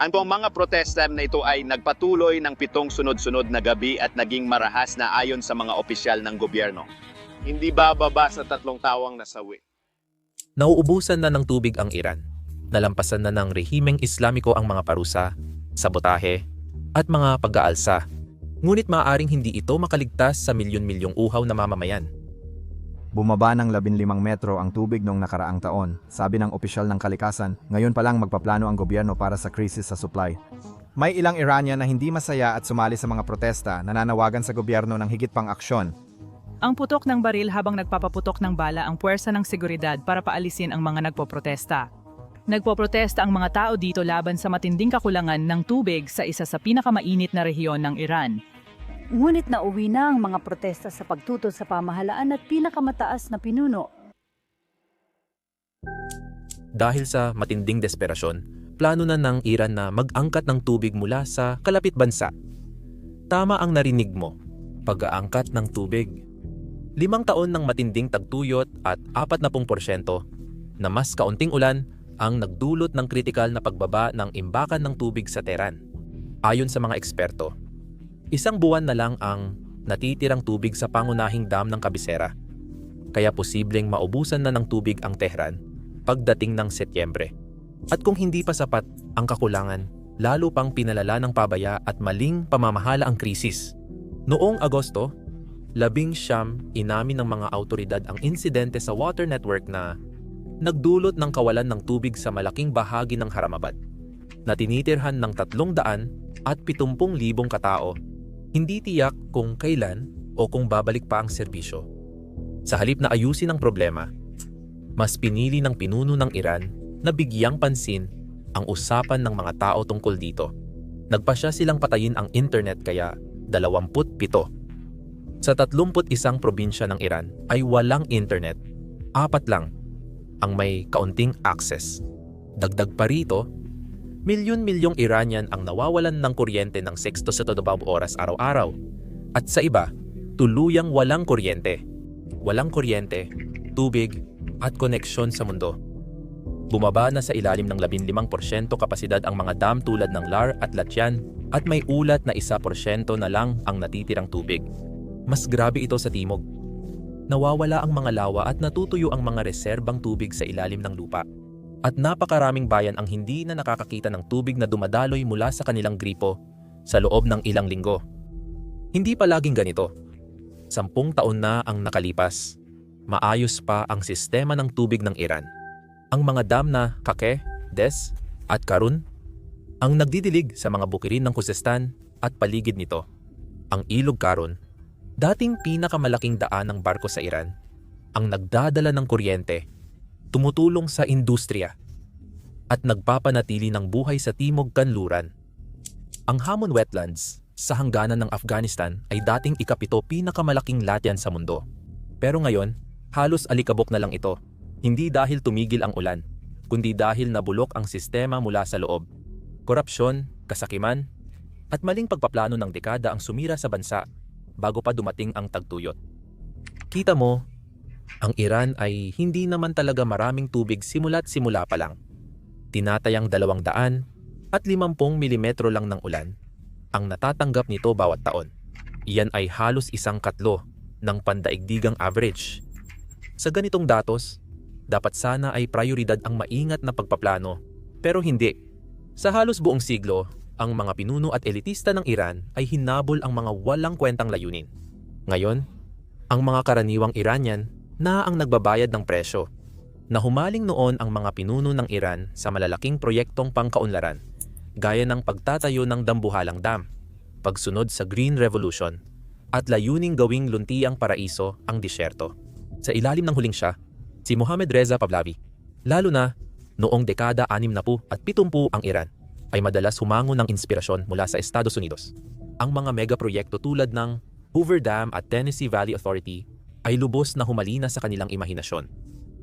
Ang mga protesta na ito ay nagpatuloy ng 7 sunod-sunod na gabi at naging marahas na ayon sa mga opisyal ng gobyerno. Hindi bababa sa 3 tawang nasawi. Nauubusan na ng tubig ang Iran. Nalampasan na ng rehimeng Islamiko ang mga parusa, sabotahe, at mga pag-aalsa. Ngunit maaaring hindi ito makaligtas sa milyon-milyong uhaw na mamamayan. Bumaba ng 15 metro ang tubig noong nakaraang taon, sabi ng opisyal ng kalikasan. Ngayon pa lang magpaplano ang gobyerno para sa krisis sa supply. May ilang Iranian na hindi masaya at sumali sa mga protesta, nananawagan sa gobyerno ng higit pang aksyon. Ang putok ng baril habang nagpapaputok ng bala ang puwersa ng seguridad para paalisin ang mga nagpoprotesta. Nagpoprotesta ang mga tao dito laban sa matinding kakulangan ng tubig sa isa sa pinakamainit na rehiyon ng Iran. Ngunit nauwi na ang mga protesta sa pagtutol sa pamahalaan at pinakamataas na pinuno. Dahil sa matinding desperasyon, plano na ng Iran na mag-angkat ng tubig mula sa kalapit bansa. Tama ang narinig mo, pag-aangkat ng tubig. 5 taon ng matinding tagtuyot at 40% na mas kaunting ulan ang nagdulot ng kritikal na pagbaba ng imbakan ng tubig sa Tehran. Ayon sa mga eksperto, 1 buwan na lang ang natitirang tubig sa pangunahing dam ng kabisera. Kaya posibleng maubusan na ng tubig ang Tehran pagdating ng Setyembre. At kung hindi pa sapat ang kakulangan, lalo pang pinalala ng pabaya at maling pamamahala ang krisis. Noong Agosto, 19 inamin ng mga autoridad ang insidente sa water network na nagdulot ng kawalan ng tubig sa malaking bahagi ng Haramabad, na tinitirhan ng 300 at 70,000 katao. Hindi tiyak kung kailan o kung babalik pa ang serbisyo. Sa halip na ayusin ang problema, mas pinili ng pinuno ng Iran na bigyang pansin ang usapan ng mga tao tungkol dito. Nagpasya silang patayin ang internet kaya 27 sa 31 probinsya ng Iran ay walang internet. 4 lang ang may kaunting access. Dagdag pa rito, milyon-milyong Iranian ang nawawalan ng kuryente ng 6 to 7 oras araw-araw. At sa iba, tuluyang walang kuryente. Walang kuryente, tubig, at koneksyon sa mundo. Bumaba na sa ilalim ng 15% kapasidad ang mga dam tulad ng Lar at Latian at may ulat na 1% na lang ang natitirang tubig. Mas grabe ito sa timog. Nawawala ang mga lawa at natutuyo ang mga reserbang tubig sa ilalim ng lupa. At napakaraming bayan ang hindi na nakakakita ng tubig na dumadaloy mula sa kanilang gripo sa loob ng ilang linggo. Hindi pa laging ganito. 10 taon na ang nakalipas. Maayos pa ang sistema ng tubig ng Iran. Ang mga dam na Kake, Des, at Karun ang nagdidilig sa mga bukirin ng Khuzestan at paligid nito. Ang ilog Karun, dating pinakamalaking daan ng barko sa Iran, ang nagdadala ng kuryente, tumutulong sa industriya, at nagpapanatili ng buhay sa timog kanluran. Ang Hamon Wetlands sa hangganan ng Afghanistan ay dating ika-7 pinakamalaking latyan sa mundo. Pero ngayon, halos alikabok na lang ito. Hindi dahil tumigil ang ulan, kundi dahil nabulok ang sistema mula sa loob. Korupsyon, kasakiman, at maling pagpaplano ng dekada ang sumira sa bansa bago pa dumating ang tagtuyot. Kita mo, ang Iran ay hindi naman talaga maraming tubig simula't simula pa lang. Tinatayang 200 at 50 milimetro lang ng ulan ang natatanggap nito bawat taon. Iyan ay halos 1/4 ng pandaigdigang average. Sa ganitong datos, dapat sana ay prioridad ang maingat na pagpaplano, pero hindi. Sa halos buong siglo, ang mga pinuno at elitista ng Iran ay hinabol ang mga walang kwentang layunin. Ngayon, ang mga karaniwang Iranian na ang nagbabayad ng presyo. Na humaling noon ang mga pinuno ng Iran sa malalaking proyektong pangkaunlaran, gaya ng pagtatayo ng Dambuhalang Dam, pagsunod sa Green Revolution, at layuning gawing luntiang paraiso ang disyerto. Sa ilalim ng huling siya, si Mohammad Reza Pahlavi, lalo na noong dekada 60 at 70 ang Iran, ay madalas humango ng inspirasyon mula sa Estados Unidos. Ang mga megaproyekto tulad ng Hoover Dam at Tennessee Valley Authority ay lubos na humalina sa kanilang imahinasyon.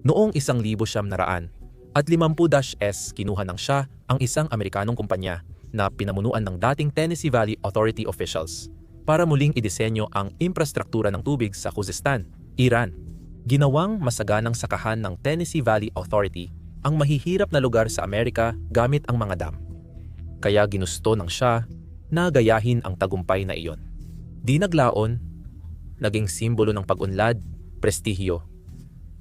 Noong 1900 at 50-S kinuha ng siya ang isang Amerikanong kumpanya na pinamunuan ng dating Tennessee Valley Authority officials para muling idisenyo ang infrastruktura ng tubig sa Khuzestan, Iran. Ginawang masaganang sakahan ng Tennessee Valley Authority ang mahihirap na lugar sa Amerika gamit ang mga dam. Kaya ginusto ng Shah na gayahin ang tagumpay na iyon. Di naglaon, naging simbolo ng pag-unlad, prestihiyo,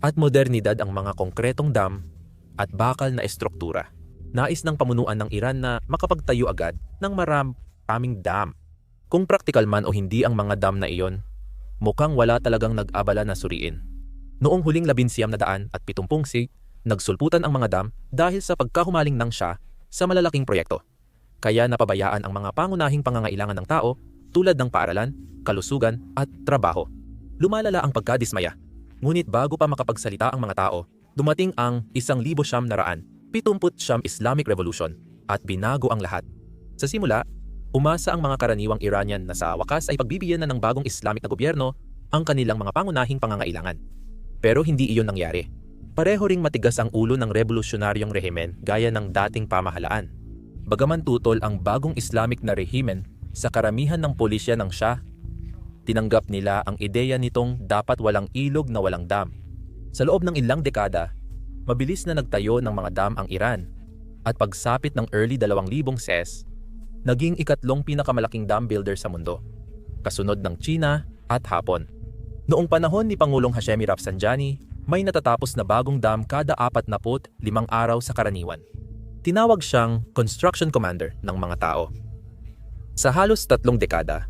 at modernidad ang mga konkretong dam at bakal na estruktura. Nais ng pamunuan ng Iran na makapagtayo agad ng maraming dam. Kung praktikal man o hindi ang mga dam na iyon, mukhang wala talagang nag-abala na suriin. Noong huling 1970 nagsulputan ang mga dam dahil sa pagkahumaling ng Shah sa malalaking proyekto. Kaya napabayaan ang mga pangunahing pangangailangan ng tao tulad ng paaralan, kalusugan at trabaho. Lumalala ang pagkadismaya. Ngunit bago pa makapagsalita ang mga tao, dumating ang 1979 Islamic Revolution at binago ang lahat. Sa simula, umasa ang mga karaniwang Iranian na sa wakas ay pagbibigyan na ng bagong Islamic na gobyerno ang kanilang mga pangunahing pangangailangan. Pero hindi iyon nangyari. Pareho ring matigas ang ulo ng revolusyonaryong rehimen gaya ng dating pamahalaan. Bagaman tutol ang bagong Islamic na rehimen sa karamihan ng pulisya ng Shah, tinanggap nila ang ideya nitong dapat walang ilog na walang dam. Sa loob ng ilang dekada, mabilis na nagtayo ng mga dam ang Iran at pagsapit ng early 2000 CES, naging ikatlong pinakamalaking dam builder sa mundo, kasunod ng China at Hapon. Noong panahon ni Pangulong Hashemi Rafsanjani, may natatapos na bagong dam kada 45 araw sa karaniwan. Tinawag siyang construction commander ng mga tao. Sa halos 3 dekada,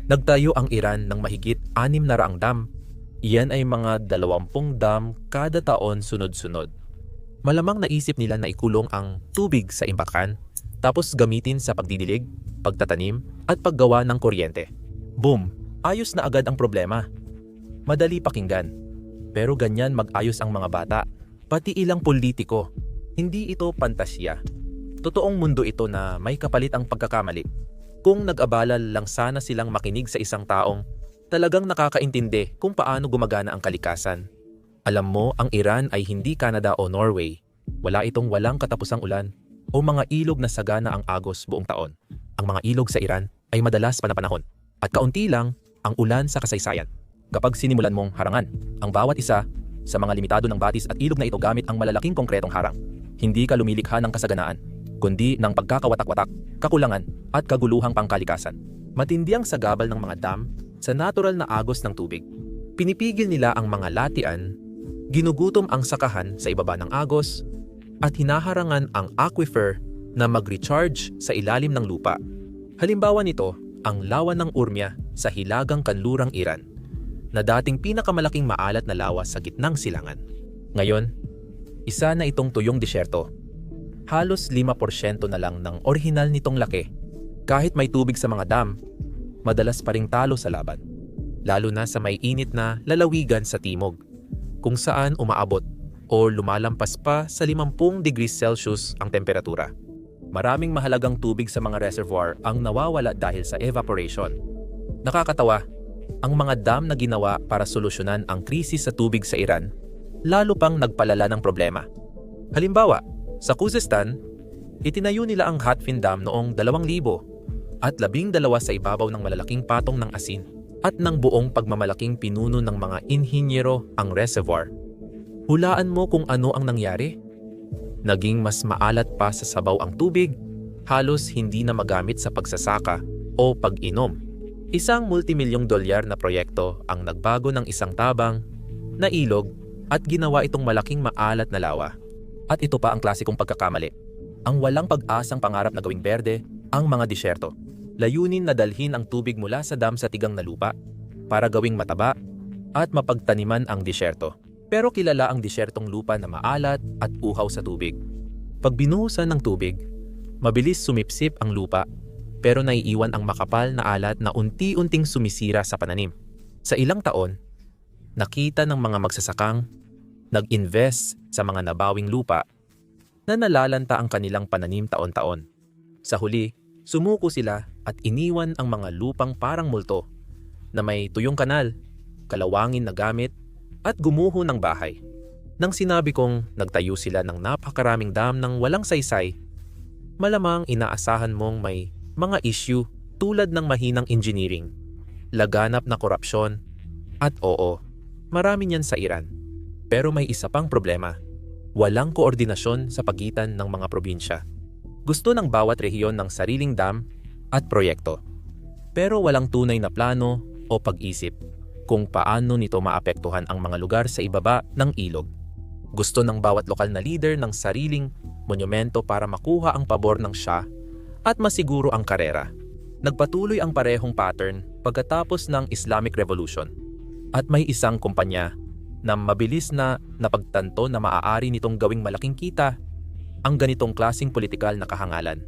nagtayo ang Iran ng mahigit 600 dam. Iyan ay mga 20 dam kada taon sunod-sunod. Malamang naisip nila na ikulong ang tubig sa imbakan, tapos gamitin sa pagdidilig, pagtatanim, at paggawa ng kuryente. Boom! Ayos na agad ang problema. Madali pakinggan. Pero ganyan mag-ayos ang mga bata, pati ilang politiko. Hindi ito pantasya. Totoong mundo ito na may kapalit ang pagkakamali. Kung nag-abala lang sana silang makinig sa isang taong talagang nakakaintindi kung paano gumagana ang kalikasan. Alam mo, ang Iran ay hindi Canada o Norway. Wala itong walang katapusang ulan o mga ilog na sagana ang agos buong taon. Ang mga ilog sa Iran ay madalas panapanahon at kaunti lang ang ulan sa kasaysayan. Kapag sinimulan mong harangan ang bawat isa sa mga limitado ng batis at ilog na ito gamit ang malalaking konkretong harang, hindi ka lumilikha ng kasaganaan, kundi ng pagkakawatak-watak, kakulangan at kaguluhang pangkalikasan. Matindi ang sagabal ng mga dam sa natural na agos ng tubig. Pinipigil nila ang mga latian, ginugutom ang sakahan sa ibaba ng agos, at hinaharangan ang aquifer na mag-recharge sa ilalim ng lupa. Halimbawa nito, ang lawa ng Urmia sa hilagang kanlurang Iran, na dating pinakamalaking maalat na lawa sa gitnang silangan. Ngayon, isa na itong tuyong disyerto. Halos 5% na lang ng orihinal nitong laki. Kahit may tubig sa mga dam, madalas pa ring talo sa laban. Lalo na sa may init na lalawigan sa timog, kung saan umaabot o lumalampas pa sa 50 degrees Celsius ang temperatura. Maraming mahalagang tubig sa mga reservoir ang nawawala dahil sa evaporation. Nakakatawa, ang mga dam na ginawa para solusyonan ang krisis sa tubig sa Iran, lalo pang nagpalala ng problema. Halimbawa, sa Khuzestan, itinayo nila ang Hatfin Dam noong 2000 at 12 sa ibabaw ng malalaking patong ng asin at ng buong pagmamalaking pinuno ng mga inhinyero ang reservoir. Hulaan mo kung ano ang nangyari? Naging mas maalat pa sa sabaw ang tubig, halos hindi na magamit sa pagsasaka o pag-inom. Isang multimilyong dolyar na proyekto ang nagbago ng isang tabang na ilog at ginawa itong malaking maalat na lawa. At ito pa ang klasikong pagkakamali. Ang walang pag-asang pangarap na gawing berde ang mga disyerto. Layunin na dalhin ang tubig mula sa dam sa tigang na lupa para gawing mataba at mapagtaniman ang disyerto. Pero kilala ang disyertong lupa na maalat at uhaw sa tubig. Pag binuhusan ng tubig, mabilis sumipsip ang lupa pero naiiwan ang makapal na alat na unti-unting sumisira sa pananim. Sa ilang taon, nakita ng mga magsasakang nag-invest sa mga nabawing lupa na nalalanta ang kanilang pananim taon-taon. Sa huli, sumuko sila at iniwan ang mga lupang parang multo na may tuyong kanal, kalawangin na gamit, at gumuho ng bahay. Nang sinabi kong nagtayo sila ng napakaraming dam ng walang saysay, malamang inaasahan mong may mga issue tulad ng mahinang engineering, laganap na korupsyon, at oo, marami niyan sa Iran. Pero may isa pang problema, walang koordinasyon sa pagitan ng mga probinsya. Gusto ng bawat rehiyon ng sariling dam at proyekto. Pero walang tunay na plano o pag-isip kung paano nito maapektuhan ang mga lugar sa ibaba ng ilog. Gusto ng bawat lokal na leader ng sariling monumento para makuha ang pabor ng Shah at masiguro ang karera. Nagpatuloy ang parehong pattern pagkatapos ng Islamic Revolution. At may isang kumpanya na mabilis na napagtanto na maaari nitong gawing malaking kita ang ganitong klasing politikal na kahangalan.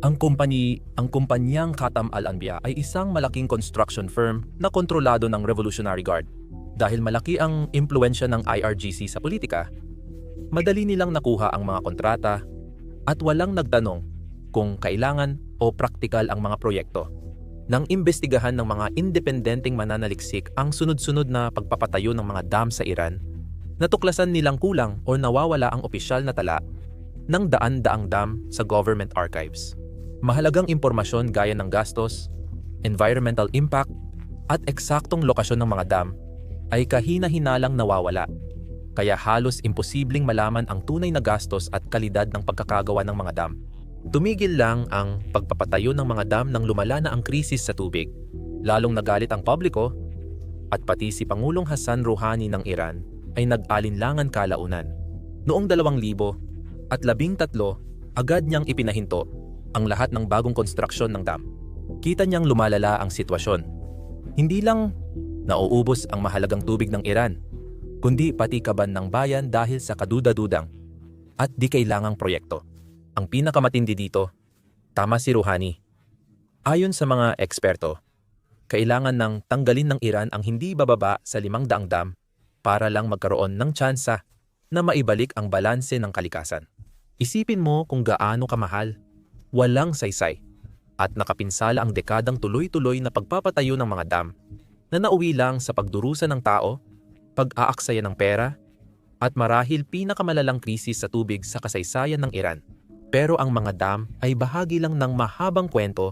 Ang kumpanyang Khatam Al-Anbiya ay isang malaking construction firm na kontrolado ng Revolutionary Guard. Dahil malaki ang impluensya ng IRGC sa politika, madali nilang nakuha ang mga kontrata at walang nagtanong kung kailangan o praktikal ang mga proyekto. Nang imbestigahan ng mga independenteng mananaliksik ang sunod-sunod na pagpapatayo ng mga dam sa Iran, natuklasan nilang kulang o nawawala ang opisyal na tala ng daan-daang dam sa government archives. Mahalagang impormasyon gaya ng gastos, environmental impact, at eksaktong lokasyon ng mga dam ay kahina-hinalang nawawala. Kaya halos imposibleng malaman ang tunay na gastos at kalidad ng pagkakagawa ng mga dam. Tumigil lang ang pagpapatayo ng mga dam nang lumala na ang krisis sa tubig. Lalong nagalit ang publiko at pati si Pangulong Hassan Rouhani ng Iran ay nag-alinlangan kalaunan. Noong 2013, agad niyang ipinahinto ang lahat ng bagong konstruksyon ng dam. Kita niyang lumalala ang sitwasyon. Hindi lang nauubos ang mahalagang tubig ng Iran, kundi pati kaban ng bayan dahil sa kaduda-dudang at di kailangang proyekto. Ang pinakamatindi dito, tama si Rouhani. Ayon sa mga eksperto, kailangan ng tanggalin ng Iran ang hindi bababa sa 500 dam para lang magkaroon ng tsansa na maibalik ang balanse ng kalikasan. Isipin mo kung gaano kamahal, walang saysay, at nakapinsala ang dekadang tuloy-tuloy na pagpapatayo ng mga dam na nauwi lang sa pagdurusa ng tao, pag-aaksaya ng pera, at marahil pinakamalalang krisis sa tubig sa kasaysayan ng Iran. Pero ang mga dam ay bahagi lang ng mahabang kwento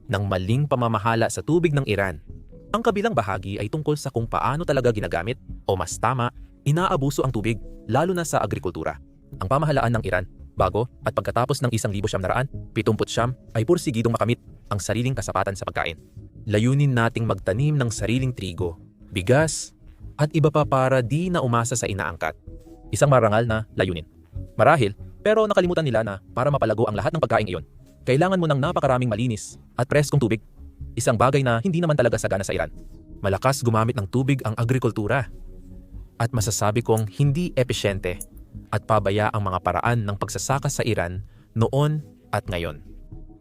ng maling pamamahala sa tubig ng Iran. Ang kabilang bahagi ay tungkol sa kung paano talaga ginagamit, o mas tama, inaabuso ang tubig, lalo na sa agrikultura. Ang pamahalaan ng Iran, bago at pagkatapos ng 1979 ay pursigidong makamit ang sariling kasapatan sa pagkain. Layunin nating magtanim ng sariling trigo, bigas, at iba pa para di na umasa sa inaangkat. Isang marangal na layunin. Marahil, pero nakalimutan nila na para mapalago ang lahat ng pagkain iyon, kailangan mo ng napakaraming malinis at preskong tubig. Isang bagay na hindi naman talaga sagana sa Iran. Malakas gumamit ng tubig ang agrikultura. At masasabi kong hindi epesyente at pabaya ang mga paraan ng pagsasaka sa Iran noon at ngayon.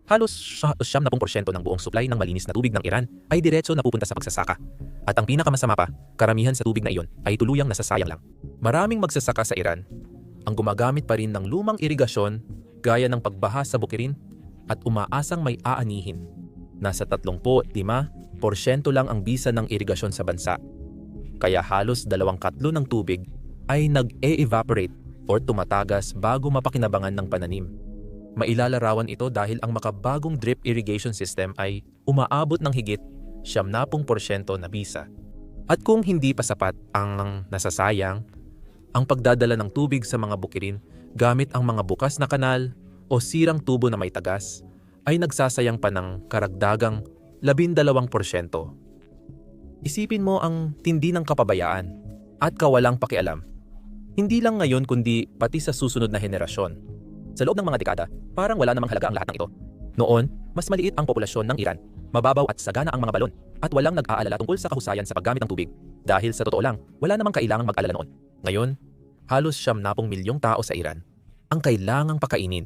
Halos 70% ng buong supply ng malinis na tubig ng Iran ay diretso na pupunta sa pagsasaka. At ang pinakamasama pa, karamihan sa tubig na iyon ay tuluyang nasasayang lang. Maraming magsasaka sa Iran ang gumagamit pa rin ng lumang irigasyon gaya ng pagbaha sa bukirin at umaasang may aanihin. Nasa 35% lang ang bisa ng irigasyon sa bansa. Kaya halos 2/3 ng tubig ay nag-e-evaporate o tumatagas bago mapakinabangan ng pananim. Mailalarawan ito dahil ang makabagong drip irrigation system ay umaabot ng higit 70% na bisa. At kung hindi pa sapat ang nasasayang, ang pagdadala ng tubig sa mga bukirin gamit ang mga bukas na kanal o sirang tubo na may tagas ay nagsasayang pa ng karagdagang 12%. Isipin mo ang tindi ng kapabayaan at kawalang pakialam. Hindi lang ngayon kundi pati sa susunod na henerasyon. Sa loob ng mga dekada, parang wala namang halaga ang lahat ng ito. Noon, mas maliit ang populasyon ng Iran, mababaw at sagana ang mga balon, at walang nag-aalala tungkol sa kahusayan sa paggamit ng tubig. Dahil sa totoo lang, wala namang kailangang mag-alala noon. Ngayon, halos 70 milyong tao sa Iran ang kailangang pakainin,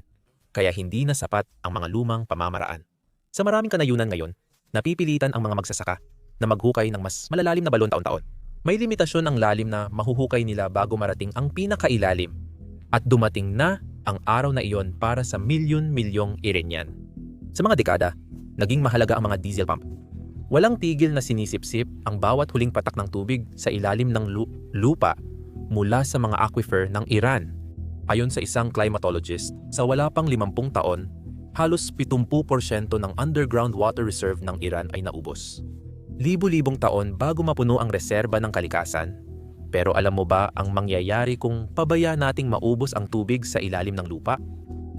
kaya hindi na sapat ang mga lumang pamamaraan. Sa maraming kanayunan ngayon, napipilitan ang mga magsasaka na maghukay ng mas malalalim na balon taon-taon. May limitasyon ang lalim na mahuhukay nila bago marating ang pinakailalim. At dumating na ang araw na iyon para sa milyon-milyong Iranian. Sa mga dekada, naging mahalaga ang mga diesel pump. Walang tigil na sinisipsip ang bawat huling patak ng tubig sa ilalim ng lupa mula sa mga aquifer ng Iran. Ayon sa isang climatologist, sa wala pang 50 taon, halos 70% ng underground water reserve ng Iran ay naubos. Libu-libong taon bago mapuno ang reserba ng kalikasan. Pero alam mo ba ang mangyayari kung pabaya nating maubos ang tubig sa ilalim ng lupa?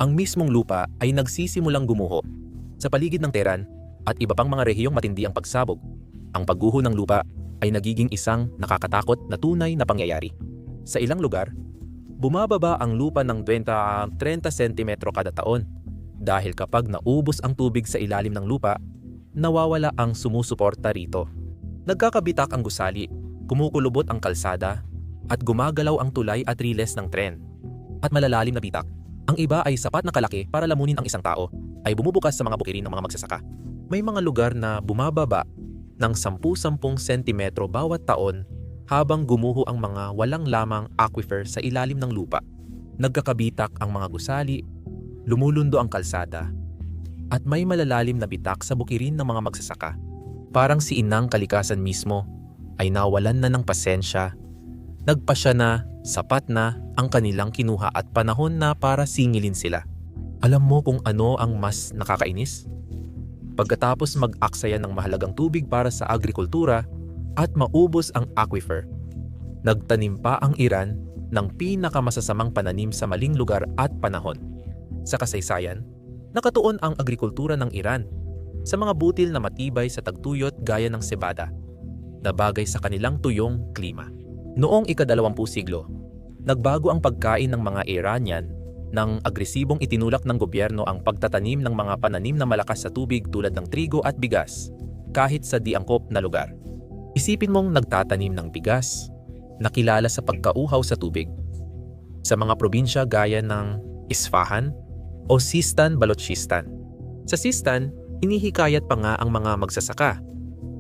ang mismong lupa ay nagsisimulang gumuho. Sa paligid ng Tehran at iba pang mga rehiyong matindi ang pagsabog, ang pagguho ng lupa ay nagiging isang nakakatakot na tunay na pangyayari. Sa ilang lugar, bumababa ang lupa ng 20-30 cm kada taon dahil kapag naubos ang tubig sa ilalim ng lupa, nawawala ang sumusuporta rito. Nagkakabitak ang gusali, kumukulubot ang kalsada, at gumagalaw ang tulay at riles ng tren. At malalalim na bitak. Ang iba ay sapat na kalaki para lamunin ang isang tao, ay bumubukas sa mga bukirin ng mga magsasaka. May mga lugar na bumababa ng 10-10 sentimetro bawat taon habang gumuho ang mga walang lamang aquifer sa ilalim ng lupa. Nagkakabitak ang mga gusali, lumulundo ang kalsada, at may malalalim na bitak sa bukirin ng mga magsasaka. Parang si inang kalikasan mismo ay nawalan na ng pasensya. Nagpasya na, sapat na ang kanilang kinuha at panahon na para singilin sila. Alam mo kung ano ang mas nakakainis? Pagkatapos mag-aksaya ng mahalagang tubig para sa agrikultura at maubos ang aquifer, nagtanim pa ang Iran ng pinakamasasamang pananim sa maling lugar at panahon. Sa kasaysayan, nakatuon ang agrikultura ng Iran sa mga butil na matibay sa tagtuyot gaya ng sebada, na bagay sa kanilang tuyong klima. Noong ika-20 siglo, nagbago ang pagkain ng mga Iranian nang agresibong itinulak ng gobyerno ang pagtatanim ng mga pananim na malakas sa tubig tulad ng trigo at bigas, kahit sa di angkop na lugar. Isipin mong nagtatanim ng bigas, nakilala sa pagkauhaw sa tubig, sa mga probinsya gaya ng Isfahan o Sistan Balochistan. Sa Sistan, hinihikayat pa nga ang mga magsasaka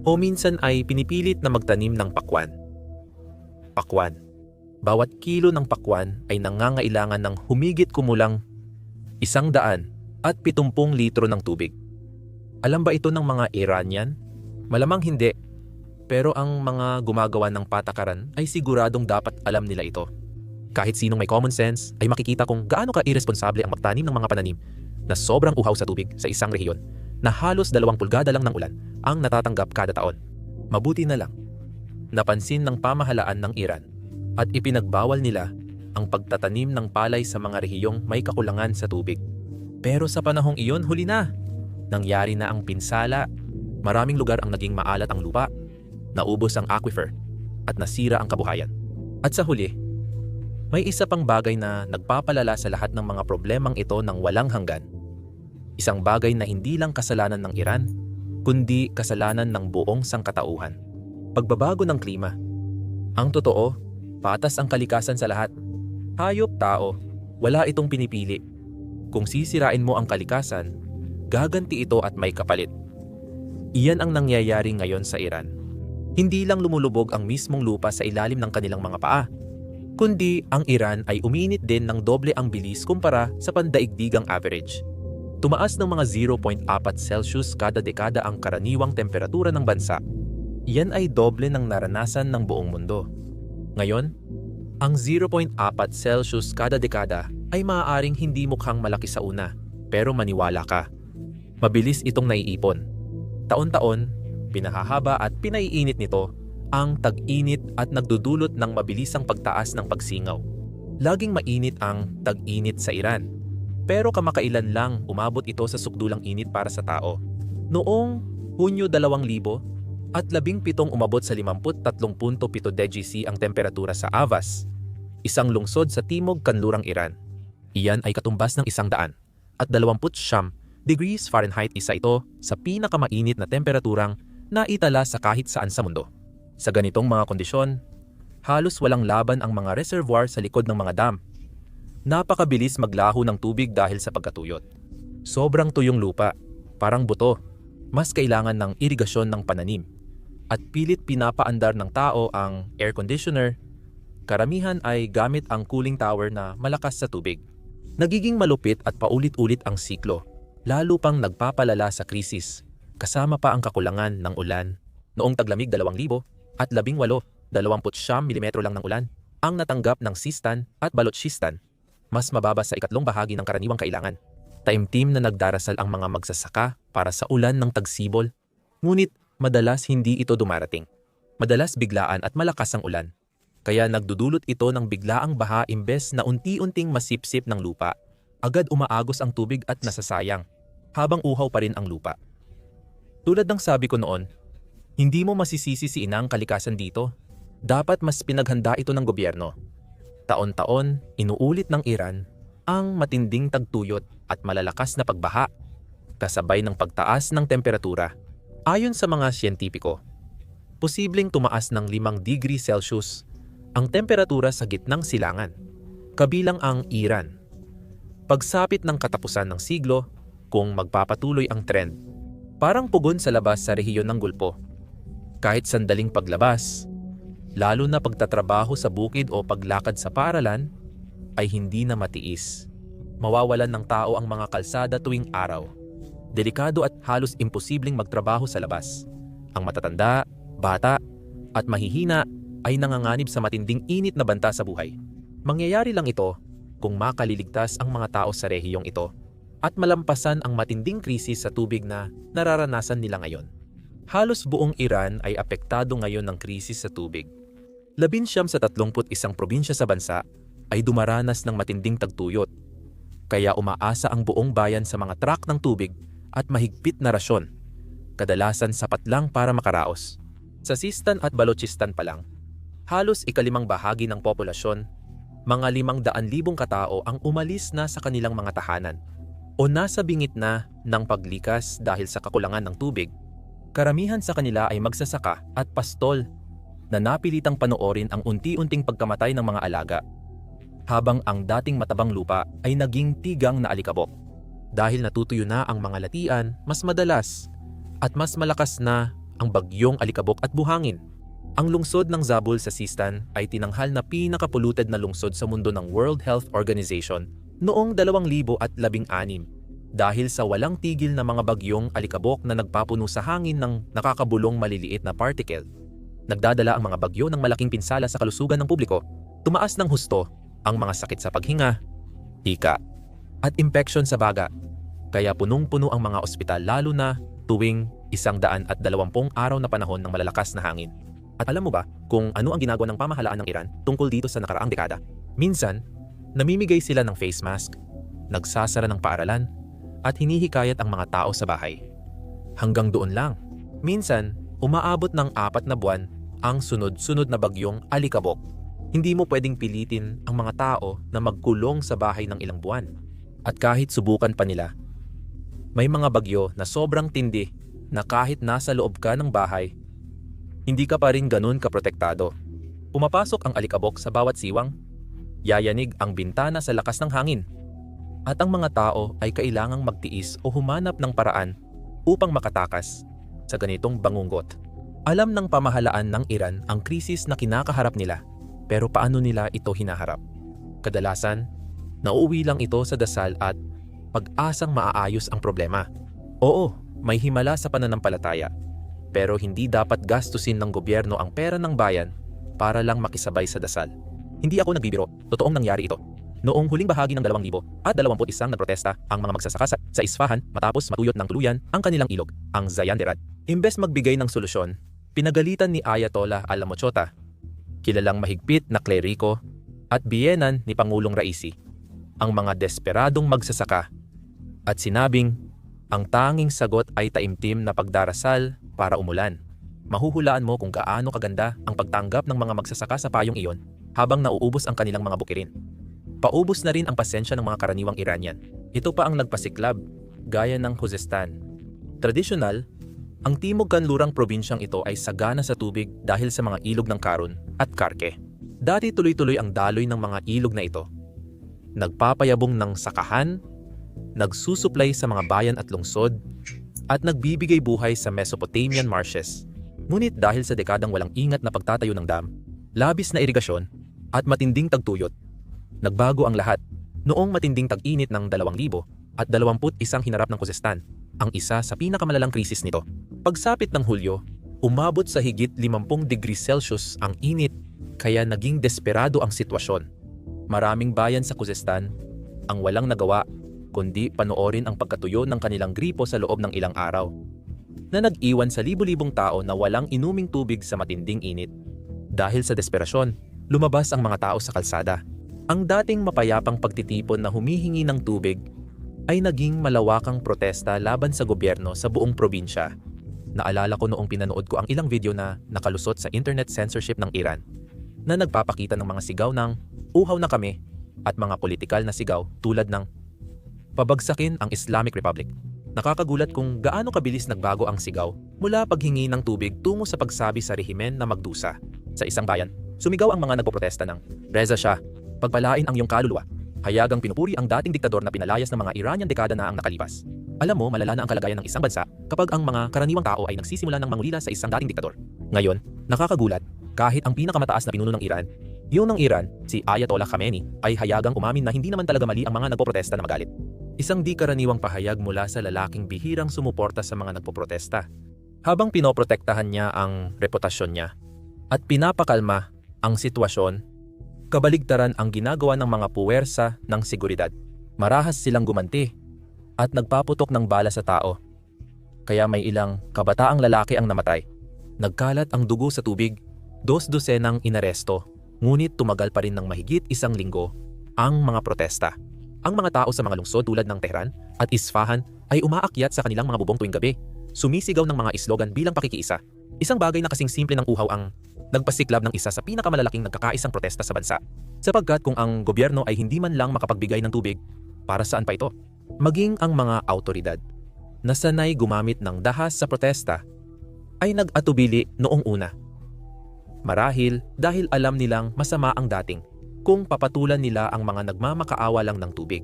o minsan ay pinipilit na magtanim ng pakwan. Pakwan. Bawat kilo ng pakwan ay nangangailangan ng humigit kumulang 170 litro ng tubig. Alam ba ito ng mga Iranian? Malamang hindi. Pero ang mga gumagawa ng patakaran ay siguradong dapat alam nila ito. Kahit sinong may common sense ay makikita kung gaano ka-irresponsable ang magtanim ng mga pananim na sobrang uhaw sa tubig sa isang rehiyon na halos 2 pulgada lang ng ulan ang natatanggap kada taon. Mabuti na lang, napansin ng pamahalaan ng Iran at ipinagbawal nila ang pagtatanim ng palay sa mga rehiyong may kakulangan sa tubig. Pero sa panahong iyon, huli na. Nangyari na ang pinsala. Maraming lugar ang naging maalat ang lupa, naubos ang aquifer, at nasira ang kabuhayan. At sa huli, may isa pang bagay na nagpapalala sa lahat ng mga problemang ito ng walang hanggan. Isang bagay na hindi lang kasalanan ng Iran, kundi kasalanan ng buong sangkatauhan. Pagbabago ng klima. Ang totoo, patas ang kalikasan sa lahat. Hayop, tao, wala itong pinipili. Kung sisirain mo ang kalikasan, gaganti ito at may kapalit. Iyan ang nangyayari ngayon sa Iran. Hindi lang lumulubog ang mismong lupa sa ilalim ng kanilang mga paa, kundi ang Iran ay uminit din ng doble ang bilis kumpara sa pandaigdigang average. Tumaas ng mga 0.4 Celsius kada dekada ang karaniwang temperatura ng bansa. Iyan ay doble ng naranasan ng buong mundo. Ngayon, ang 0.4 Celsius kada dekada ay maaaring hindi mukhang malaki sa una, pero maniwala ka. Mabilis itong naiipon. Taon-taon, pinahahaba at pinaiinit nito ang tag-init at nagdudulot ng mabilisang pagtaas ng pagsingaw. Laging mainit ang tag-init sa Iran, pero kamakailan lang umabot ito sa sukdulang init para sa tao. Noong Hunyo 2000, at 17 umabot sa 53.7 degc ang temperatura sa Avaz, isang lungsod sa timog kanlurang Iran. Iyan ay katumbas ng 100 at 29 degrees Fahrenheit. Isa ito sa pinakamainit na temperaturang naitala sa kahit saan sa mundo. Sa ganitong mga kondisyon, halos walang laban ang mga reservoir sa likod ng mga dam. Napakabilis maglaho ng tubig dahil sa pagkatuyot. Sobrang tuyong lupa, parang buto. Mas kailangan ng irigasyon ng pananim. At pilit pinapaandar ng tao ang air conditioner. Karamihan ay gamit ang cooling tower na malakas sa tubig. Nagiging malupit at paulit-ulit ang siklo, lalo pang nagpapalala sa krisis. Kasama pa ang kakulangan ng ulan. Noong taglamig 2000 at 18, 29 mm lang ng ulan ang natanggap ng Sistan at Balochistan, mas mababa sa ikatlong bahagi ng karaniwang kailangan. Taimtim na nagdarasal ang mga magsasaka para sa ulan ng tagsibol, ngunit madalas hindi ito dumarating. Madalas biglaan at malakas ang ulan, kaya nagdudulot ito ng biglaang baha imbes na unti-unting masipsip ng lupa. Agad umaagos ang tubig at nasasayang, habang uhaw pa rin ang lupa. Tulad ng sabi ko noon, hindi mo masisisi si inang kalikasan dito. Dapat mas pinaghanda ito ng gobyerno. Taon-taon, inuulit ng Iran ang matinding tagtuyot at malalakas na pagbaha, kasabay ng pagtaas ng temperatura. Ayon sa mga siyentipiko, posibleng tumaas ng 5 degree Celsius ang temperatura sa gitnang silangan, kabilang ang Iran. Pagsapit ng katapusan ng siglo, kung magpapatuloy ang trend, parang pugon sa labas sa rehiyon ng Gulpo. Kahit sandaling paglabas, lalo na pagtatrabaho sa bukid o paglakad sa paaralan, ay hindi na matiis. Mawawalan ng tao ang mga kalsada tuwing araw. Delikado at halos imposibleng magtrabaho sa labas. Ang matatanda, bata, at mahihina ay nanganganib sa matinding init na banta sa buhay. Mangyayari lang ito kung makaliligtas ang mga tao sa rehiyong ito at malampasan ang matinding krisis sa tubig na nararanasan nila ngayon. Halos buong Iran ay apektado ngayon ng krisis sa tubig. 19 sa 31 probinsya sa bansa ay dumaranas ng matinding tagtuyot. Kaya umaasa ang buong bayan sa mga trak ng tubig at mahigpit na rasyon. Kadalasan sapat lang para makaraos. Sa Sistan at Balochistan pa lang, halos 1/5 bahagi ng populasyon, mga 500,000 katao ang umalis na sa kanilang mga tahanan o nasa bingit na ng paglikas dahil sa kakulangan ng tubig. Karamihan sa kanila ay magsasaka at pastol na napilitang panoorin ang unti-unting pagkamatay ng mga alaga, habang ang dating matabang lupa ay naging tigang na alikabok. Dahil natutuyo na ang mga latian, mas madalas at mas malakas na ang bagyong alikabok at buhangin. Ang lungsod ng Zabul sa Sistan ay tinanghal na pinaka-polluted na lungsod sa mundo ng World Health Organization noong 2016 dahil sa walang tigil na mga bagyong alikabok na nagpapuno sa hangin ng nakakabulong maliliit na particle. Nagdadala ang mga bagyo ng malaking pinsala sa kalusugan ng publiko, tumaas ng husto ang mga sakit sa paghinga, hika, at impeksyon sa baga. Kaya punong-puno ang mga ospital lalo na tuwing 120 araw na panahon ng malalakas na hangin. At alam mo ba kung ano ang ginagawa ng pamahalaan ng Iran tungkol dito sa nakaraang dekada? Minsan, namimigay sila ng face mask, nagsasara ng paaralan, at hinihikayat ang mga tao sa bahay. Hanggang doon lang. Minsan, umaabot ng 4 na buwan ang sunod-sunod na bagyong alikabok. Hindi mo pwedeng pilitin ang mga tao na magkulong sa bahay ng ilang buwan. At kahit subukan pa nila, may mga bagyo na sobrang tindi na kahit nasa loob ka ng bahay, hindi ka pa rin ganun kaprotektado. Pumapasok ang alikabok sa bawat siwang, yayanig ang bintana sa lakas ng hangin, at ang mga tao ay kailangang magtiis o humanap ng paraan upang makatakas sa ganitong bangungot. Alam ng pamahalaan ng Iran ang krisis na kinakaharap nila, pero paano nila ito hinaharap? Kadalasan, nauuwi lang ito sa dasal at pag-asang maaayos ang problema. Oo, may himala sa pananampalataya, pero hindi dapat gastusin ng gobyerno ang pera ng bayan para lang makisabay sa dasal. Hindi ako nagbibiro, totoong nangyari ito. Noong huling bahagi ng 2021 nagprotesta ang mga magsasaka sa Isfahan matapos matuyot ng tuluyan ang kanilang ilog, ang Zayanderad. Imbes magbigay ng solusyon, pinagalitan ni Ayatollah Alamochota, kilalang mahigpit na kleriko at biyenan ni Pangulong Raisi, ang mga desperadong magsasaka, at sinabing ang tanging sagot ay taimtim na pagdarasal para umulan. Mahuhulaan mo kung gaano kaganda ang pagtanggap ng mga magsasaka sa payong iyon habang nauubos ang kanilang mga bukirin. Paubos na rin ang pasensya ng mga karaniwang Iranian. Ito pa ang nagpasiklab, gaya ng Khuzestan. Tradisyonal, ang timog kanlurang probinsyang ito ay sagana sa tubig dahil sa mga ilog ng Karun at Karke. Dati tuloy-tuloy ang daloy ng mga ilog na ito. Nagpapayabong ng sakahan, nagsusuplay sa mga bayan at lungsod, at nagbibigay buhay sa Mesopotamian marshes. Ngunit dahil sa dekadang walang ingat na pagtatayo ng dam, labis na irigasyon, at matinding tagtuyot, nagbago ang lahat. Noong matinding tag-init ng 2021 hinarap ng Khuzestan ang isa sa pinakamalalang krisis nito. Pagsapit ng Hulyo, umabot sa higit 50 degrees Celsius ang init, kaya naging desperado ang sitwasyon. Maraming bayan sa Khuzestan ang walang nagawa kundi panoorin ang pagkatuyo ng kanilang gripo sa loob ng ilang araw, na nag-iwan sa libu-libong tao na walang inuming tubig sa matinding init. Dahil sa desperasyon, lumabas ang mga tao sa kalsada. Ang dating mapayapang pagtitipon na humihingi ng tubig ay naging malawakang protesta laban sa gobyerno sa buong probinsya. Naalala ko noong pinanood ko ang ilang video na nakalusot sa internet censorship ng Iran na nagpapakita ng mga sigaw ng "uhaw na kami" at mga politikal na sigaw tulad ng "pabagsakin ang Islamic Republic." Nakakagulat kung gaano kabilis nagbago ang sigaw mula paghingi ng tubig tungo sa pagsabi sa rehimen na magdusa. Sa isang bayan, sumigaw ang mga nagpoprotesta ng "Reza Shah, pagpalain ang iyong kaluluwa." Hayagang pinupuri ang dating diktador na pinalayas ng mga Iranian dekada na ang nakalipas. Alam mo, malala na ang kalagayan ng isang bansa kapag ang mga karaniwang tao ay nagsisimula ng mangulila sa isang dating diktador. Ngayon, nakakagulat, kahit ang pinakamataas na pinuno ng Iran, yun ng Iran, si Ayatollah Khamenei, ay hayagang umamin na hindi naman talaga mali ang mga nagpoprotesta na magalit. Isang di karaniwang pahayag mula sa lalaking bihirang sumuporta sa mga nagpoprotesta. Habang pinoprotektahan niya ang reputasyon niya at pinapakalma ang sitwasyon, kabaligtaran ang ginagawa ng mga puwersa ng seguridad. Marahas silang gumanti at nagpaputok ng bala sa tao. Kaya may ilang kabataang lalaki ang namatay. Nagkalat ang dugo sa tubig, 2 dosenang inaresto, ngunit tumagal pa rin ng mahigit 1 linggo ang mga protesta. Ang mga tao sa mga lungsod tulad ng Tehran at Isfahan ay umaakyat sa kanilang mga bubong tuwing gabi, sumisigaw ng mga slogan bilang pakikiisa. Isang bagay na kasing simple ng uhaw ang nagpasiklab ng isa sa pinakamalalaking nagkakaisang protesta sa bansa. Sapagkat kung ang gobyerno ay hindi man lang makapagbigay ng tubig, para saan pa ito? Maging ang mga autoridad na sanay gumamit ng dahas sa protesta ay nag-atubili noong una. Marahil dahil alam nilang masama ang dating kung papatulan nila ang mga nagmamakaawa lang ng tubig.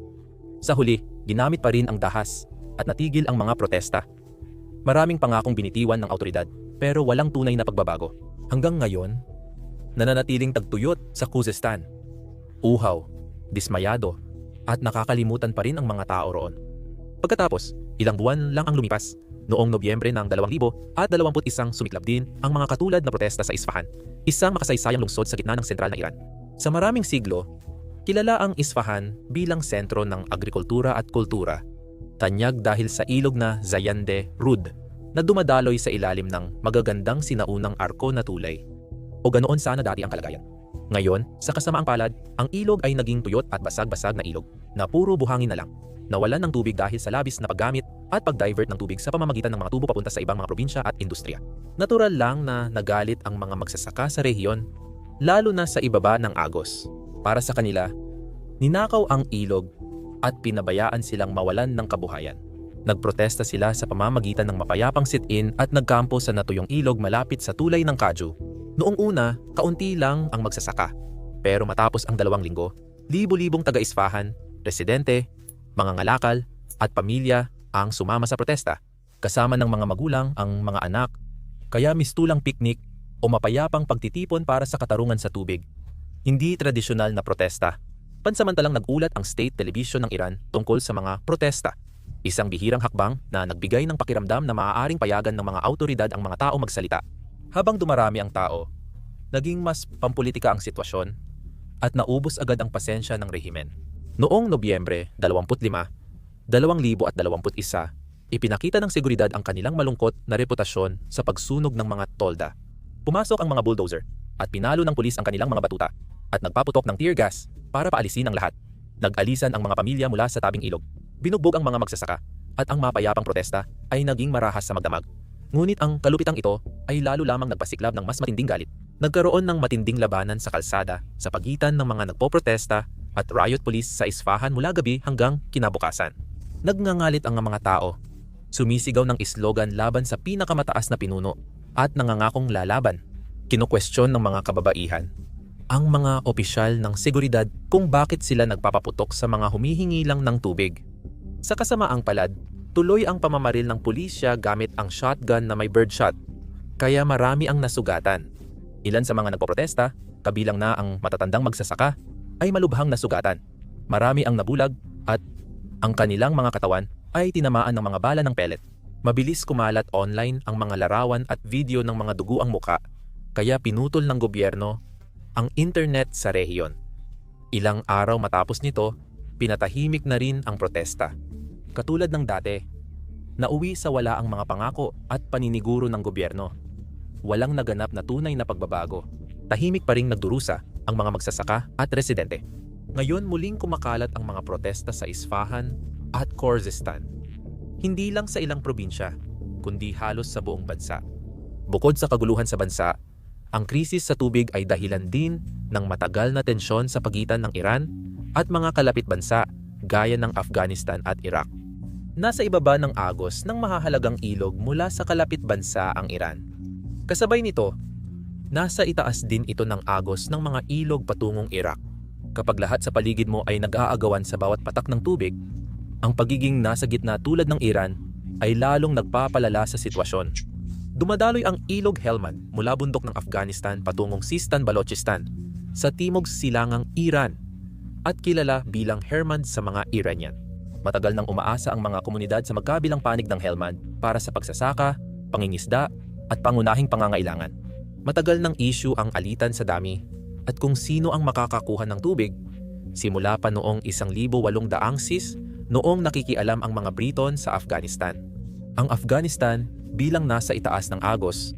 Sa huli, ginamit pa rin ang dahas at natigil ang mga protesta. Maraming pangakong binitiwan ng autoridad pero walang tunay na pagbabago. Hanggang ngayon, nananatiling tagtuyot sa Khuzestan. Uhaw, dismayado, at nakakalimutan pa rin ang mga tao roon. Pagkatapos, ilang buwan lang ang lumipas. Noong Nobyembre ng 2021 sumiklab din ang mga katulad na protesta sa Isfahan, isang makasaysayang lungsod sa gitna ng sentral na Iran. Sa maraming siglo, kilala ang Isfahan bilang sentro ng agrikultura at kultura. Tanyag dahil sa ilog na Zayande Rud na dumadaloy sa ilalim ng magagandang sinaunang arko na tulay. O ganoon sana dati ang kalagayan. Ngayon, sa kasamaang palad, ang ilog ay naging tuyot at basag-basag na ilog na puro buhangin na lang. Nawalan ng tubig dahil sa labis na paggamit at pag-divert ng tubig sa pamamagitan ng mga tubo papunta sa ibang mga probinsya at industriya. Natural lang na nagalit ang mga magsasaka sa rehiyon, lalo na sa ibaba ng Agos. Para sa kanila, ninakaw ang ilog at pinabayaan silang mawalan ng kabuhayan. Nagprotesta sila sa pamamagitan ng mapayapang sit-in at nagkampo sa natuyong ilog malapit sa tulay ng Kaju. Noong una, kaunti lang ang magsasaka. Pero matapos ang 2 linggo, libo-libong taga-Isfahan, residente, mga ngalakal, at pamilya ang sumama sa protesta. Kasama ng mga magulang ang mga anak. Kaya mistulang piknik o mapayapang pagtitipon para sa katarungan sa tubig. Hindi tradisyonal na protesta. Pansamantalang nagulat ang state television ng Iran tungkol sa mga protesta. Isang bihirang hakbang na nagbigay ng pakiramdam na maaaring payagan ng mga autoridad ang mga tao magsalita. Habang dumarami ang tao, naging mas pampolitika ang sitwasyon at naubos agad ang pasensya ng rehimen. Noong Nobyembre 25, 2021, ipinakita ng seguridad ang kanilang malungkot na reputasyon sa pagsunog ng mga tolda. Pumasok ang mga bulldozer at pinalo ng pulis ang kanilang mga batuta at nagpaputok ng tear gas para paalisin ang lahat. Nag-alisan ang mga pamilya mula sa tabing ilog. Binugbog ang mga magsasaka at ang mapayapang protesta ay naging marahas sa magdamag. Ngunit ang kalupitang ito ay lalo lamang nagpasiklab ng mas matinding galit. Nagkaroon ng matinding labanan sa kalsada sa pagitan ng mga nagpoprotesta at riot police sa Isfahan mula gabi hanggang kinabukasan. Nagngangalit ang mga tao. Sumisigaw ng slogan laban sa pinakamataas na pinuno at nangangakong lalaban. Kinukwestiyon ng mga kababaihan ang mga opisyal ng seguridad kung bakit sila nagpapaputok sa mga humihingi lang ng tubig. Sa kasamaang palad, tuloy ang pamamaril ng pulisya gamit ang shotgun na may birdshot, kaya marami ang nasugatan. Ilan sa mga nagpoprotesta, kabilang na ang matatandang magsasaka, ay malubhang nasugatan. Marami ang nabulag at ang kanilang mga katawan ay tinamaan ng mga bala ng pellet. Mabilis kumalat online ang mga larawan at video ng mga dugo ang muka, kaya pinutol ng gobyerno ang internet sa rehiyon. Ilang araw matapos nito, pinatahimik na rin ang protesta. Katulad ng dati, nauwi sa wala ang mga pangako at paniniguro ng gobyerno. Walang naganap na tunay na pagbabago. Tahimik pa ring nagdurusa ang mga magsasaka at residente. Ngayon muling kumakalat ang mga protesta sa Isfahan at Khuzestan. Hindi lang sa ilang probinsya, kundi halos sa buong bansa. Bukod sa kaguluhan sa bansa, ang krisis sa tubig ay dahilan din ng matagal na tensyon sa pagitan ng Iran at mga kalapit bansa gaya ng Afghanistan at Iraq. Nasa ibaba ng agos ng mahahalagang ilog mula sa kalapit bansa ang Iran. Kasabay nito, nasa itaas din ito ng agos ng mga ilog patungong Iraq. Kapag lahat sa paligid mo ay nag-aagawan sa bawat patak ng tubig, ang pagiging nasa gitna tulad ng Iran ay lalong nagpapalala sa sitwasyon. Dumadaloy ang ilog Helmand mula bundok ng Afghanistan patungong Sistan, Balochistan sa timog silangang Iran at kilala bilang Helmand sa mga Iranian. Matagal nang umaasa ang mga komunidad sa magkabilang panig ng Helmand para sa pagsasaka, pangingisda at pangunahing pangangailangan. Matagal ng issue ang alitan sa dami at kung sino ang makakakuha ng tubig. Simula pa noong 1800 sis noong nakikialam ang mga Briton sa Afghanistan. Ang Afghanistan bilang nasa itaas ng agos,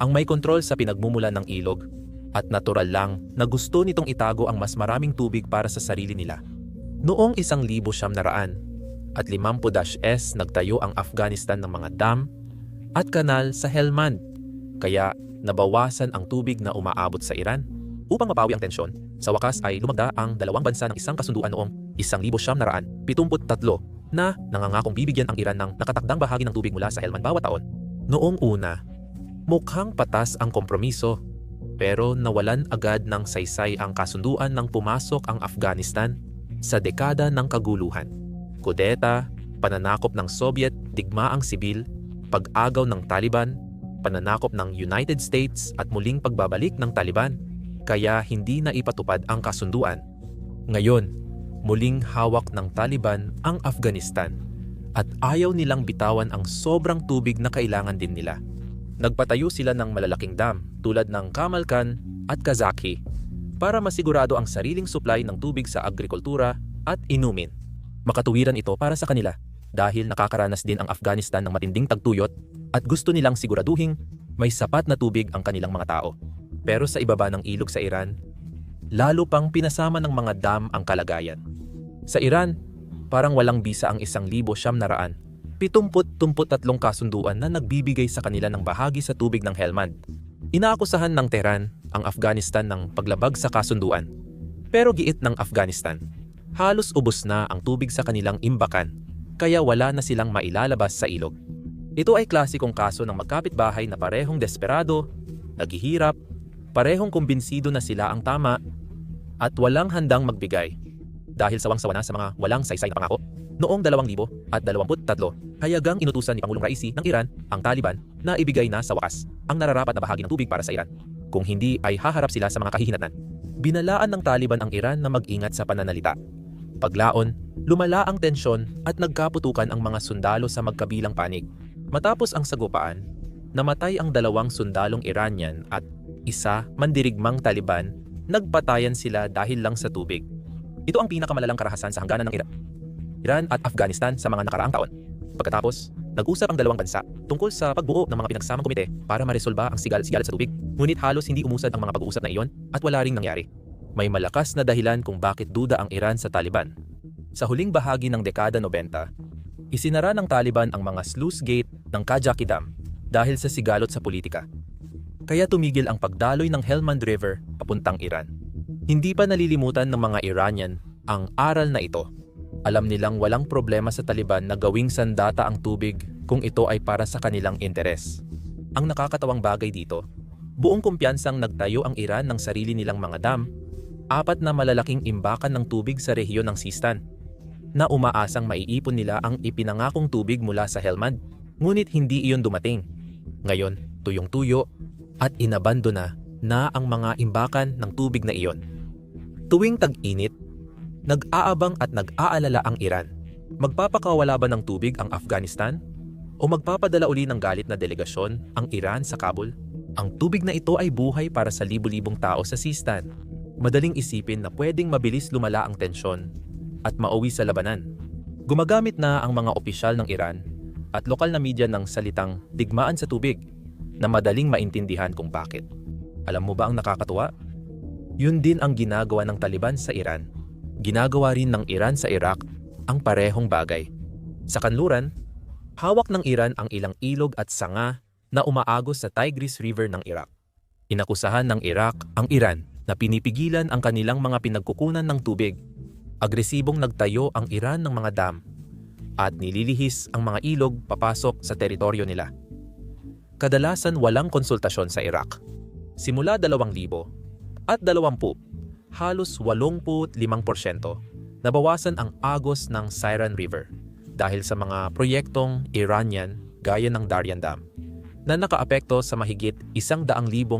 ang may kontrol sa pinagmumulan ng ilog at natural lang na gusto nitong itago ang mas maraming tubig para sa sarili nila. Noong 1900 at 50s nagtayo ang Afghanistan ng mga dam at kanal sa Helmand, kaya nabawasan ang tubig na umaabot sa Iran. Upang mapawi ang tensyon, sa wakas ay lumagda ang dalawang bansa ng isang kasunduan noong 1973 na nangangakong bibigyan ang Iran ng nakatakdang bahagi ng tubig mula sa Helmand bawat taon. Noong una, mukhang patas ang kompromiso, pero nawalan agad ng saysay ang kasunduan nang pumasok ang Afghanistan sa dekada ng kaguluhan. Kudeta, pananakop ng Soviet, digmaang sibil, pag-agaw ng Taliban, pananakop ng United States at muling pagbabalik ng Taliban, kaya hindi na ipatupad ang kasunduan. Ngayon, muling hawak ng Taliban ang Afghanistan at ayaw nilang bitawan ang sobrang tubig na kailangan din nila. Nagpatayo sila ng malalaking dam tulad ng Kamal Khan at Kazakhi para masigurado ang sariling supply ng tubig sa agrikultura at inumin. Makatuwiran ito para sa kanila dahil nakakaranas din ang Afghanistan ng matinding tagtuyot at gusto nilang siguraduhing may sapat na tubig ang kanilang mga tao. Pero sa ibaba ng ilog sa Iran, lalo pang pinasama ng mga dam ang kalagayan. Sa Iran, parang walang bisa ang 1,773 kasunduan na nagbibigay sa kanila ng bahagi sa tubig ng Helmand. Inaakusahan ng Tehran ang Afghanistan ng paglabag sa kasunduan. Pero giit ng Afghanistan, halos ubos na ang tubig sa kanilang imbakan, kaya wala na silang mailalabas sa ilog. Ito ay klasikong kaso ng magkapitbahay na parehong desperado, naghihirap, parehong kumbinsido na sila ang tama, at walang handang magbigay. Dahil sawang-sawa na sa mga walang saysay na pangako, noong 2023, hayagang inutusan ni Pangulong Raisi ng Iran ang Taliban na ibigay na sa wakas ang nararapat na bahagi ng tubig para sa Iran. Kung hindi ay haharap sila sa mga kahihinatnan. Binalaan ng Taliban ang Iran na mag-ingat sa pananalita. Paglaon, lumala ang tensyon at nagkaputukan ang mga sundalo sa magkabilang panig. Matapos ang sagupaan, namatay ang 2 sundalong Iranian at 1 mandirigmang Taliban, nagpatayan sila dahil lang sa tubig. Ito ang pinakamalalang karahasan sa hangganan ng Iran at Afghanistan sa mga nakaraang taon. Pagkatapos, nag-usap ang dalawang bansa tungkol sa pagbuo ng mga pinagsamang komite para maresolba ang sigalit sa tubig. Ngunit halos hindi umusad ang mga pag-uusap na iyon at wala ring nangyari. May malakas na dahilan kung bakit duda ang Iran sa Taliban. Sa huling bahagi ng dekada 90, isinara ng Taliban ang mga sluice gate ng Kajaki Dam dahil sa sigalot sa politika. Kaya tumigil ang pagdaloy ng Helmand River papuntang Iran. Hindi pa nalilimutan ng mga Iranian ang aral na ito. Alam nilang walang problema sa Taliban na gawing sandata ang tubig kung ito ay para sa kanilang interes. Ang nakakatawang bagay dito, buong kumpiyansang nagtayo ang Iran ng sarili nilang mga dam, 4 na malalaking imbakan ng tubig sa rehiyon ng Sistan, na umaasang maiipon nila ang ipinangakong tubig mula sa Helmand. Ngunit hindi iyon dumating. Ngayon, tuyong-tuyo at inabandona na ang mga imbakan ng tubig na iyon. Tuwing tag-init, nag-aabang at nag-aalala ang Iran. Magpapakawala ba ng tubig ang Afghanistan? O magpapadala uli ng galit na delegasyon ang Iran sa Kabul? Ang tubig na ito ay buhay para sa libu-libong tao sa Sistan. Madaling isipin na pwedeng mabilis lumala ang tensyon at mauwi sa labanan. Gumagamit na ang mga opisyal ng Iran at lokal na media ng salitang digmaan sa tubig na madaling maintindihan kung bakit. Alam mo ba ang nakakatuwa? Yun din ang ginagawa ng Taliban sa Iran. Ginagawa rin ng Iran sa Iraq ang parehong bagay. Sa kanluran, hawak ng Iran ang ilang ilog at sanga na umaagos sa Tigris River ng Iraq. Inakusahan ng Iraq ang Iran na pinipigilan ang kanilang mga pinagkukunan ng tubig. Agresibong nagtayo ang Iran ng mga dam at nililihis ang mga ilog papasok sa teritoryo nila. Kadalasan walang konsultasyon sa Iraq. Simula 2000 at 20, halos 85% nabawasan ang agos ng Siran River dahil sa mga proyektong Iranian gaya ng Daryan Dam na nakaapekto sa mahigit 100,000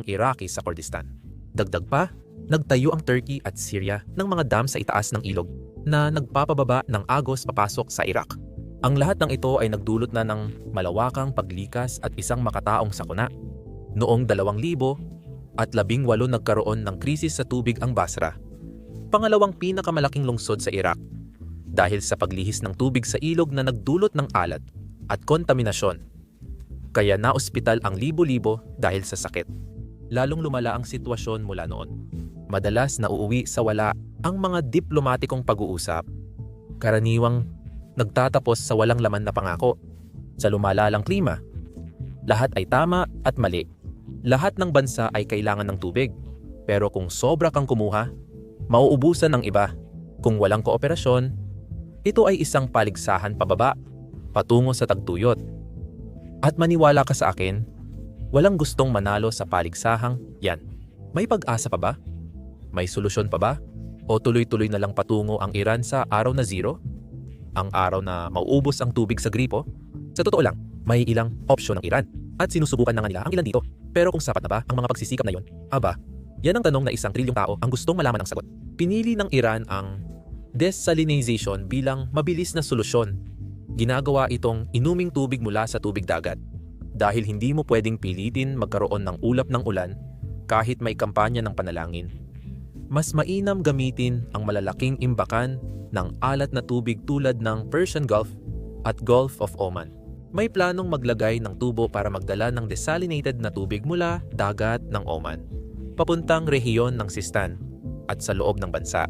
Iraqi sa Kurdistan. Dagdag pa, nagtayo ang Turkey at Syria ng mga dam sa itaas ng ilog na nagpapababa ng agos papasok sa Iraq. Ang lahat ng ito ay nagdulot na ng malawakang paglikas at isang makataong sakuna. Noong 2018 nagkaroon ng krisis sa tubig ang Basra, pangalawang pinakamalaking lungsod sa Iraq, dahil sa paglihis ng tubig sa ilog na nagdulot ng alat at kontaminasyon. Kaya naospital ang libo-libo dahil sa sakit. Lalong lumala ang sitwasyon mula noon. Madalas nauuwi sa wala ang mga diplomatikong pag-uusap. Karaniwang nagtatapos sa walang laman na pangako. Sa lumalalang klima, lahat ay tama at mali. Lahat ng bansa ay kailangan ng tubig. Pero kung sobra kang kumuha, mauubusan ng iba. Kung walang kooperasyon, ito ay isang paligsahan pababa, patungo sa tagtuyot. At maniwala ka sa akin, walang gustong manalo sa paligsahang yan. May pag-asa pa ba? May solusyon pa ba? O tuloy-tuloy na lang patungo ang Iran sa araw na zero? Ang araw na mauubos ang tubig sa gripo? Sa totoo lang, may ilang opsyon ng Iran at sinusubukan na nga nila ang ilan dito. Pero kung sapat na ba ang mga pagsisikap na yon? Aba, yan ang tanong na 1 trilyong tao ang gustong malaman ang sagot. Pinili ng Iran ang desalinization bilang mabilis na solusyon. Ginagawa itong inuming tubig mula sa tubig dagat. Dahil hindi mo pwedeng pilitin magkaroon ng ulap ng ulan kahit may kampanya ng panalangin. Mas mainam gamitin ang malalaking imbakan ng alat na tubig tulad ng Persian Gulf at Gulf of Oman. May planong maglagay ng tubo para magdala ng desalinated na tubig mula dagat ng Oman, papuntang rehiyon ng Sistan at sa loob ng bansa.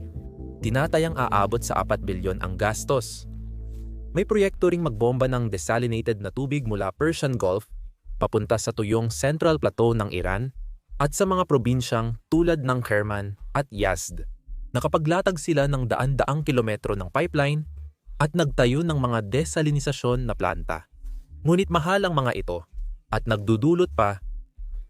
Tinatayang aabot sa 4 bilyon ang gastos. May proyekto ring magbomba ng desalinated na tubig mula Persian Gulf papunta sa tuyong Central Plateau ng Iran at sa mga probinsyang tulad ng Kerman at Yazd. Nakapaglatag sila ng daan-daang kilometro ng pipeline at nagtayo ng mga desalinisasyon na planta. Ngunit mahal ang mga ito at nagdudulot pa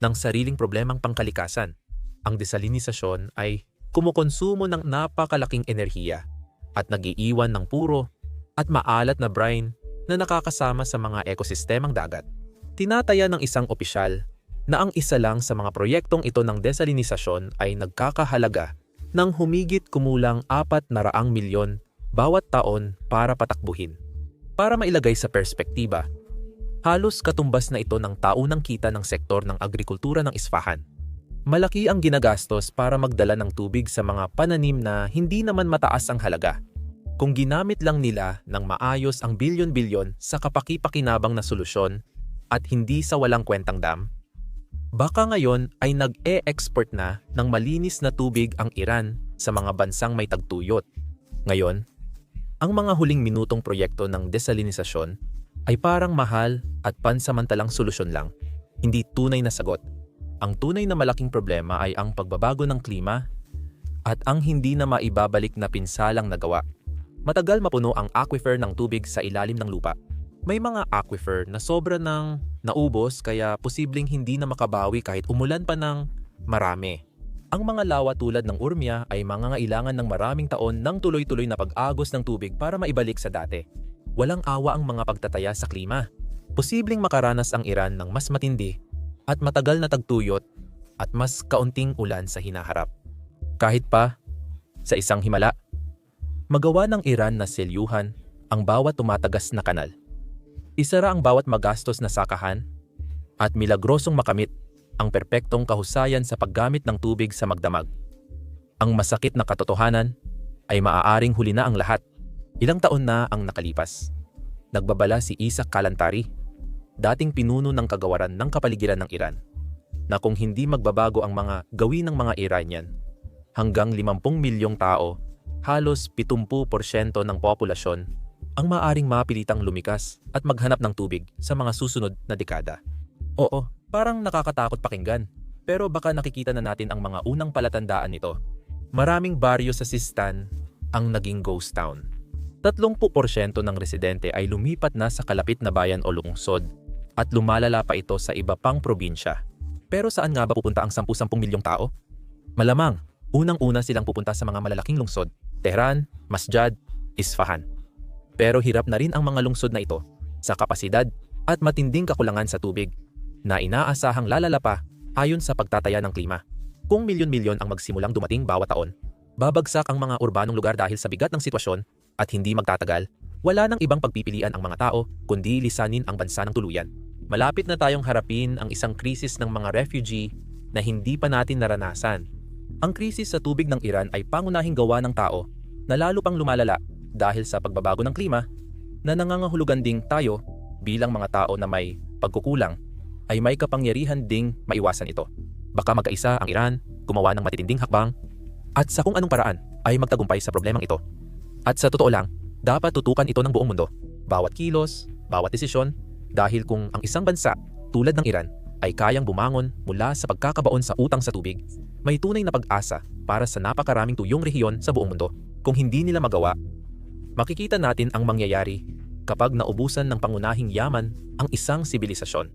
ng sariling problemang pangkalikasan. Ang desalinisasyon ay kumukonsumo ng napakalaking enerhiya at nagiiwan ng puro at maalat na brine na nakakasama sa mga ekosistemang dagat. Tinataya ng isang opisyal na ang isa lang sa mga proyektong ito ng desalinisasyon ay nagkakahalaga ng humigit kumulang 400 milyon bawat taon para patakbuhin. Para mailagay sa perspektiba, halos katumbas na ito ng taunang kita ng sektor ng agrikultura ng Isfahan. Malaki ang ginagastos para magdala ng tubig sa mga pananim na hindi naman mataas ang halaga. Kung ginamit lang nila ng maayos ang bilyon-bilyon sa kapaki-pakinabang na solusyon at hindi sa walang kwentang dam, baka ngayon ay nag-e-export na ng malinis na tubig ang Iran sa mga bansang may tagtuyot. Ngayon, ang mga huling minutong proyekto ng desalinisasyon ay parang mahal at pansamantalang solusyon lang, hindi tunay na sagot. Ang tunay na malaking problema ay ang pagbabago ng klima at ang hindi na maibabalik na pinsalang nagawa. Matagal mapuno ang aquifer ng tubig sa ilalim ng lupa. May mga aquifer na sobra ng naubos kaya posibleng hindi na makabawi kahit umulan pa ng marami. Ang mga lawa tulad ng Urmia ay mangangailangan ng maraming taon ng tuloy-tuloy na pag-agos ng tubig para maibalik sa dati. Walang awa ang mga pagtataya sa klima. Posibleng makaranas ang Iran ng mas matindi at matagal na tagtuyot at mas kaunting ulan sa hinaharap. Kahit pa, sa isang himala, magawa ng Iran na selyuhan ang bawat tumatagas na kanal. Isara ang bawat magastos na sakahan at milagrosong makamit ang perpektong kahusayan sa paggamit ng tubig sa magdamag. Ang masakit na katotohanan ay maaaring huli na ang lahat. Ilang taon na ang nakalipas. Nagbabala si Isaac Kalantari, dating pinuno ng kagawaran ng kapaligiran ng Iran, na kung hindi magbabago ang mga gawin ng mga Iranian, hanggang 50 milyong tao halos 70% ng populasyon ang maaring mapilitang lumikas at maghanap ng tubig sa mga susunod na dekada. Oo, parang nakakatakot pakinggan, pero baka nakikita na natin ang mga unang palatandaan nito. Maraming baryo sa Sistan ang naging ghost town. 30% ng residente ay lumipat na sa kalapit na bayan o lungsod at lumalala pa ito sa iba pang probinsya. Pero saan nga ba pupunta ang 10-10 milyong tao? Malamang, unang-una silang pupunta sa mga malalaking lungsod, Tehran, Masjid, Isfahan. Pero hirap na rin ang mga lungsod na ito sa kapasidad at matinding kakulangan sa tubig na inaasahang lalala pa ayon sa pagtataya ng klima. Kung milyon-milyon ang magsimulang dumating bawat taon, babagsak ang mga urbanong lugar dahil sa bigat ng sitwasyon at hindi magtatagal, wala nang ibang pagpipilian ang mga tao kundi lisanin ang bansa ng tuluyan. Malapit na tayong harapin ang isang krisis ng mga refugee na hindi pa natin naranasan. Ang krisis sa tubig ng Iran ay pangunahing gawa ng tao na lalo pang lumalala dahil sa pagbabago ng klima na nangangahulugan ding tayo bilang mga tao na may pagkukulang ay may kapangyarihan ding maiwasan ito. Baka magkaisa ang Iran, gumawa ng matitinding hakbang at sa kung anong paraan ay magtagumpay sa problemang ito. At sa totoo lang, dapat tutukan ito ng buong mundo. Bawat kilos, bawat desisyon, dahil kung ang isang bansa tulad ng Iran ay kayang bumangon mula sa pagkakabaon sa utang sa tubig, may tunay na pag-asa para sa napakaraming tuyong rehiyon sa buong mundo. Kung hindi nila magawa, makikita natin ang mangyayari kapag naubusan ng pangunahing yaman ang isang sibilisasyon.